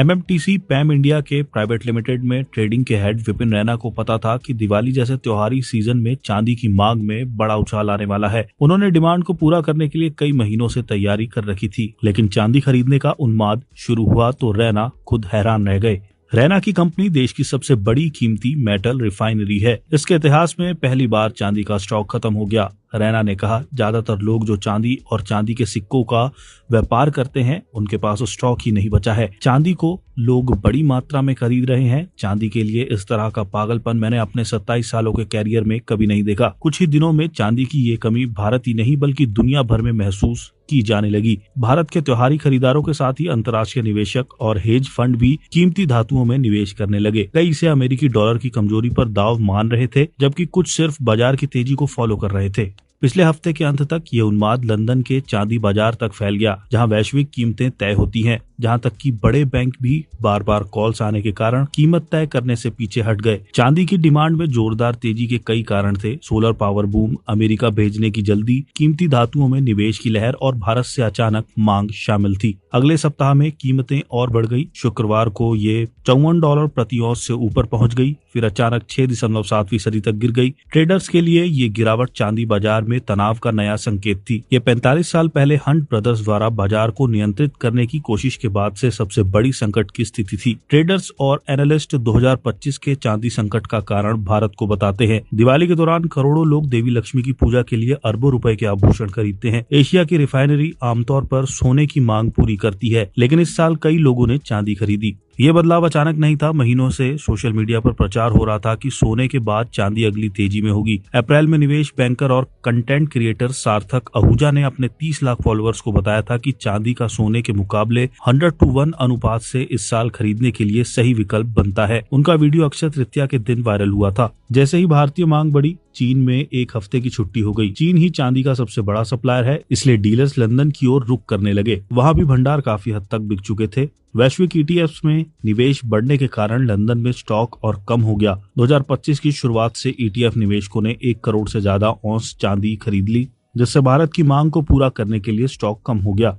MMTC पैम India के private limited में trading के हेड विपिन रैना को पता था कि दिवाली जैसे त्योहारी सीजन में चांदी की मांग में बड़ा उछाल आने वाला है। उन्होंने डिमांड को पूरा करने के लिए कई महीनों से तैयारी कर रखी थी, लेकिन चांदी खरीदने का उन्माद शुरू हुआ तो रैना खुद हैरान रह गए। रैना की कंपनी देश की सबसे बड़ी कीमती मेटल रिफाइनरी है। इसके इतिहास में पहली बार चांदी का स्टॉक खत्म हो गया। रैना ने कहा, ज्यादातर लोग जो चांदी और चांदी के सिक्कों का व्यापार करते हैं उनके पास स्टॉक ही नहीं बचा है। चांदी को लोग बड़ी मात्रा में खरीद रहे हैं। चांदी के लिए इस तरह का पागलपन मैंने अपने 27 सालों के कैरियर में कभी नहीं देखा। कुछ ही दिनों में चांदी की ये कमी भारत ही नहीं बल्कि दुनिया भर में महसूस की जाने लगी। भारत के त्योहारी खरीदारों के साथ ही अंतर्राष्ट्रीय निवेशक और हेज फंड भी कीमती धातुओं में निवेश करने लगे। कई इसे अमेरिकी डॉलर की कमजोरी पर दाव मान रहे थे, जबकि कुछ सिर्फ बाजार की तेजी को फॉलो कर रहे थे। पिछले हफ्ते के अंत तक ये उन्माद लंदन के चांदी बाजार तक फैल गया, जहां वैश्विक कीमतें तय होती हैं, जहां तक कि बड़े बैंक भी बार बार कॉल्स आने के कारण कीमत तय करने से पीछे हट गए। चांदी की डिमांड में जोरदार तेजी के कई कारण थे। सोलर पावर बूम, अमेरिका भेजने की जल्दी, कीमती धातुओं में निवेश की लहर और भारत से अचानक मांग शामिल थी। अगले सप्ताह में कीमतें और बढ़ गई। शुक्रवार को ये $54 प्रति औंस से ऊपर पहुंच गई, फिर अचानक 6.7% तक गिर गई। ट्रेडर्स के लिए ये गिरावट चांदी बाजार में तनाव का नया संकेत थी। ये 45 साल पहले हंट ब्रदर्स द्वारा बाजार को नियंत्रित करने की कोशिश के बाद से सबसे बड़ी संकट की स्थिति थी। ट्रेडर्स और एनालिस्ट 2025 के चांदी संकट का कारण भारत को बताते हैं। दिवाली के दौरान करोड़ों लोग देवी लक्ष्मी की पूजा के लिए अरबों रुपए के आभूषण खरीदते हैं। एशिया की रिफाइनरी आमतौर पर सोने की मांग पूरी करती है, लेकिन इस साल कई लोगों ने चांदी खरीदी। ये बदलाव अचानक नहीं था। महीनों से सोशल मीडिया पर प्रचार हो रहा था कि सोने के बाद चांदी अगली तेजी में होगी। अप्रैल में निवेश बैंकर और कंटेंट क्रिएटर सार्थक आहूजा ने अपने 30 लाख फॉलोअर्स को बताया था कि चांदी का सोने के मुकाबले 100:1 अनुपात से इस साल खरीदने के लिए सही विकल्प बनता है। उनका वीडियो अक्षय तृतीया के दिन वायरल हुआ था। जैसे ही भारतीय मांग बढ़ी, चीन में एक हफ्ते की छुट्टी हो गई। चीन ही चांदी का सबसे बड़ा सप्लायर है, इसलिए डीलर्स लंदन की ओर रुख करने लगे। वहां भी भंडार काफी हद तक बिक चुके थे। वैश्विक ईटीएफ्स में निवेश बढ़ने के कारण लंदन में स्टॉक और कम हो गया। 2025 की शुरुआत से ईटीएफ निवेशकों ने 1 करोड़ से ज्यादा औंस चांदी खरीद ली, जिससे भारत की मांग को पूरा करने के लिए स्टॉक कम हो गया।